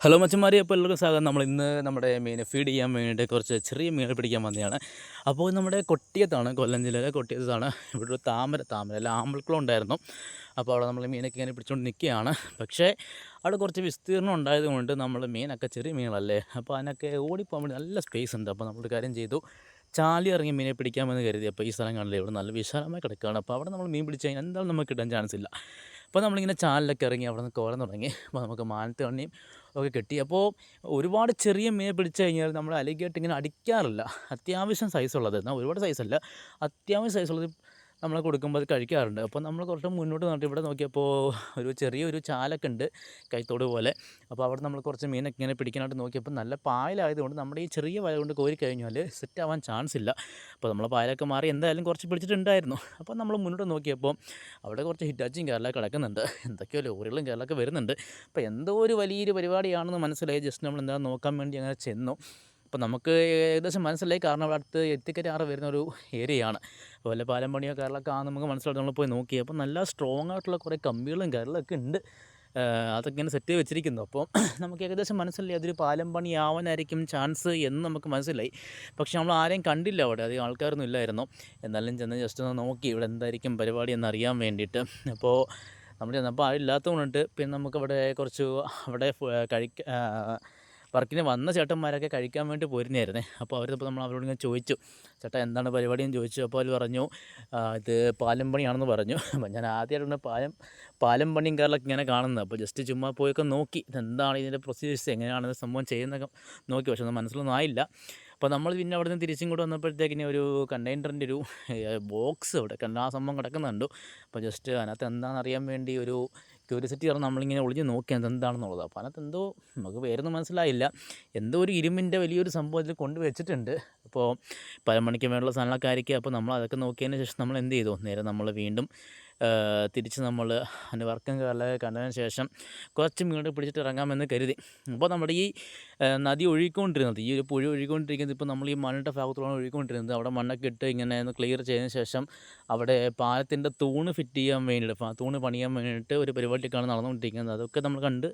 Hello മച്ചന്മാരെ, അപ്പോൾ എല്ലാവർക്കും സ്വാഗതം. നമ്മളിന്ന് നമ്മുടെ മീനെ ഫീഡ് ചെയ്യാൻ വേണ്ടിയിട്ട് കുറച്ച് ചെറിയ മീനെ പിടിക്കാൻ വന്നതാണ്. അപ്പോൾ നമ്മുടെ കൊട്ടിയത്താണ്, കൊല്ലം ജില്ലയിലെ കൊട്ടിയത്താണ്. ഇവിടെ ഒരു താമര അല്ല ആമ്പൽക്കുളം ഉണ്ടായിരുന്നു. അപ്പോൾ അവിടെ നമ്മൾ മീനൊക്കെ ഇങ്ങനെ പിടിച്ചുകൊണ്ട് നിൽക്കുകയാണ്. പക്ഷേ അവിടെ കുറച്ച് വിസ്തീർണ്ണം ഉണ്ടായതുകൊണ്ട് നമ്മൾ മീനൊക്കെ ചെറിയ മീനുകളല്ലേ, അപ്പോൾ അതിനൊക്കെ ഓടിപ്പോകാൻ വേണ്ടി നല്ല സ്പേസ് ഉണ്ട്. അപ്പോൾ നമ്മളൊരു കാര്യം ചെയ്തു, ചാലി ഇറങ്ങി മീനെ പിടിക്കാമെന്ന് കരുതി. അപ്പോൾ ഈ സ്ഥലം കാണില്ലേ, ഇവിടെ നല്ല വിശാലമായി കിടക്കുകയാണ്. അപ്പോൾ അവിടെ നമ്മൾ മീൻ പിടിച്ച് കഴിഞ്ഞാൽ എന്തായാലും നമുക്ക് കിട്ടാൻ ചാൻസ് ഇല്ല. അപ്പോൾ നമ്മളിങ്ങനെ ചാലിലൊക്കെ ഇറങ്ങി അവിടെ നിന്ന് കോരാൻ തുടങ്ങി. അപ്പോൾ നമുക്ക് മാനത്തെ കണ്ണിയും ഒക്കെ കിട്ടി. അപ്പോൾ ഒരുപാട് ചെറിയ മീനെ പിടിച്ച് കഴിഞ്ഞാൽ നമ്മൾ അലിഗേറ്റ് ഇങ്ങനെ അടിക്കാറില്ല. അത്യാവശ്യം സൈസുള്ളത്, എന്നാൽ ഒരുപാട് സൈസല്ല, അത്യാവശ്യം സൈസുള്ളത് നമ്മൾ കൊടുക്കുമ്പോൾ അത് കഴിക്കാറുണ്ട്. അപ്പോൾ നമ്മൾ കുറച്ച് മുന്നോട്ട് നട്ട് ഇവിടെ നോക്കിയപ്പോൾ ഒരു ചെറിയൊരു ചാലൊക്കെ ഉണ്ട്, കൈത്തോട് പോലെ. അപ്പോൾ അവിടെ നമ്മൾ കുറച്ച് മീനൊക്കെ ഇങ്ങനെ പിടിക്കാനായിട്ട് നോക്കിയപ്പോൾ നല്ല പായലായതുകൊണ്ട് നമ്മുടെ ഈ ചെറിയ വല കൊണ്ട് കോരി കഴിഞ്ഞാൽ സെറ്റ് ആവാൻ ചാൻസ് ഇല്ല. അപ്പോൾ നമ്മൾ പായലൊക്കെ മാറി എന്തായാലും കുറച്ച് പിടിച്ചിട്ടുണ്ടായിരുന്നു. അപ്പോൾ നമ്മൾ മുന്നോട്ട് നോക്കിയപ്പോൾ അവിടെ കുറച്ച് ഹിറ്റാച്ചിയും കേരളമൊക്കെ കിടക്കുന്നുണ്ട്, എന്തൊക്കെയോ ലോറികളും കേരളമൊക്കെ വരുന്നുണ്ട്. അപ്പോൾ എന്തോ ഒരു വലിയൊരു പരിപാടിയാണെന്ന് മനസ്സിലായി. ജസ്റ്റ് നമ്മൾ എന്താ നോക്കാൻ വേണ്ടി അങ്ങനെ ചെന്നു. അപ്പോൾ നമുക്ക് ഏകദേശം മനസ്സിലായി, കാരണം അവിടെ അടുത്ത് എത്തിക്കരാറ് വരുന്നൊരു ഏരിയയാണ്. അപ്പോൾ വല്ല പാലം പണിയോ കാര്യങ്ങളൊക്കെ ആണെന്ന് നമുക്ക് മനസ്സിലായിട്ട് നമ്മൾ പോയി നോക്കി. അപ്പോൾ നല്ല സ്ട്രോങ് ആയിട്ടുള്ള കുറേ കമ്പികളും കാര്യങ്ങളൊക്കെ ഉണ്ട്. അതൊക്കെ ഇങ്ങനെ സെറ്റ് ചെയ്ത് വെച്ചിരിക്കുന്നു. അപ്പോൾ നമുക്ക് ഏകദേശം മനസ്സിലായി അതൊരു പാലം പണിയാവാനായിരിക്കും ചാൻസ് എന്ന് നമുക്ക് മനസ്സിലായി. പക്ഷേ നമ്മൾ ആരെയും കണ്ടില്ല, അവിടെ അധികം ആൾക്കാരൊന്നും ഇല്ലായിരുന്നു. എന്നാലും ചെന്ന് ജസ്റ്റ് ഒന്ന് നോക്കി ഇവിടെ എന്തായിരിക്കും പരിപാടി എന്നറിയാൻ വേണ്ടിയിട്ട്. അപ്പോൾ നമ്മൾ ചെന്നപ്പോൾ ആളില്ലാത്തതുകൊണ്ട് പിന്നെ നമുക്കവിടെ കുറച്ച് അവിടെ വർക്കിന് വന്ന ചേട്ടന്മാരൊക്കെ കഴിക്കാൻ വേണ്ടി പോരുന്നതായിരുന്നേ. അപ്പോൾ അവരിപ്പോൾ നമ്മൾ അവരോട് ഇങ്ങനെ ചോദിച്ചു, ചേട്ടാ എന്താണ് പരിപാടി എന്ന് ചോദിച്ചു. അപ്പോൾ അവർ പറഞ്ഞു ഇത് പാലം പണിയാണെന്ന് പറഞ്ഞു. അപ്പം ഞാൻ ആദ്യമായിട്ടാണ് പാലം പണിയും കാര്യങ്ങളൊക്കെ ഇങ്ങനെ കാണുന്നത്. അപ്പോൾ ജസ്റ്റ് ചുമ്മാ പോയൊക്കെ നോക്കി എന്താണ് ഇതിൻ്റെ പ്രൊസീജിയേഴ്സ്, എങ്ങനെയാണ് ഇത് സംഭവം ചെയ്യുന്നതൊക്കെ നോക്കി. പക്ഷെ ഒന്നും മനസ്സിലൊന്നും ആയില്ല. അപ്പോൾ നമ്മൾ പിന്നെ അവിടെ നിന്ന് തിരിച്ചും കൂടെ വന്നപ്പോഴത്തേക്കിന് ഒരു കണ്ടെയ്നറിൻ്റെ ഒരു ബോക്സ് അവിടെ ആ സംഭവം കിടക്കുന്നുണ്ട്. അപ്പോൾ ജസ്റ്റ് അതിനകത്ത് എന്താണെന്ന് അറിയാൻ വേണ്ടി ഒരു ക്യൂരിയോസിറ്റി കാരണം നമ്മളിങ്ങനെ ഒളിഞ്ഞ് നോക്കിയത് എന്താണെന്നുള്ളത്. അപ്പോൾ അതിനകത്ത് എന്തോ നമുക്ക് പേരൊന്നും മനസ്സിലായില്ല, എന്തോ ഒരു ഇരുമ്പിൻ്റെ വലിയൊരു സംഭവം ഇതിൽ കൊണ്ടുവച്ചിട്ടുണ്ട്. അപ്പോൾ പലമണിക്ക് വേണ്ടിയുള്ള സാധനങ്ങളൊക്കെ ആയിരിക്കും. അപ്പോൾ നമ്മൾ അതൊക്കെ നോക്കിയതിന് ശേഷം നമ്മൾ എന്ത് ചെയ്തു, നേരെ നമ്മൾ വീണ്ടും തിരിച്ച് നമ്മൾ അതിൻ്റെ വർക്കും കാര്യങ്ങളൊക്കെ കണ്ടതിന് ശേഷം കുറച്ച് മീനുകൾ പിടിച്ചിട്ട് ഇറങ്ങാമെന്ന് കരുതി. അപ്പോൾ നമ്മുടെ ഈ നദി ഒഴുകിക്കൊണ്ടിരുന്നത്, ഈ ഒരു പുഴ ഒഴുകിക്കൊണ്ടിരിക്കുന്നത്, ഇപ്പോൾ നമ്മൾ ഈ മണ്ണിൻ്റെ ഭാഗത്തോടാണ് ഒഴുകിക്കൊണ്ടിരുന്നത്. അവിടെ മണ്ണൊക്കെ ഇട്ട് ഇങ്ങനെ ഒന്ന് ക്ലിയർ ചെയ്തതിന് ശേഷം അവിടെ പാലത്തിൻ്റെ തൂണ് ഫിറ്റ് ചെയ്യാൻ വേണ്ടിയിട്ട്, തൂണ് പണിയാൻ വേണ്ടിയിട്ട് ഒരു പരിപാടിയൊക്കെയാണ് നടന്നുകൊണ്ടിരിക്കുന്നത്. അതൊക്കെ നമ്മൾ കണ്ട്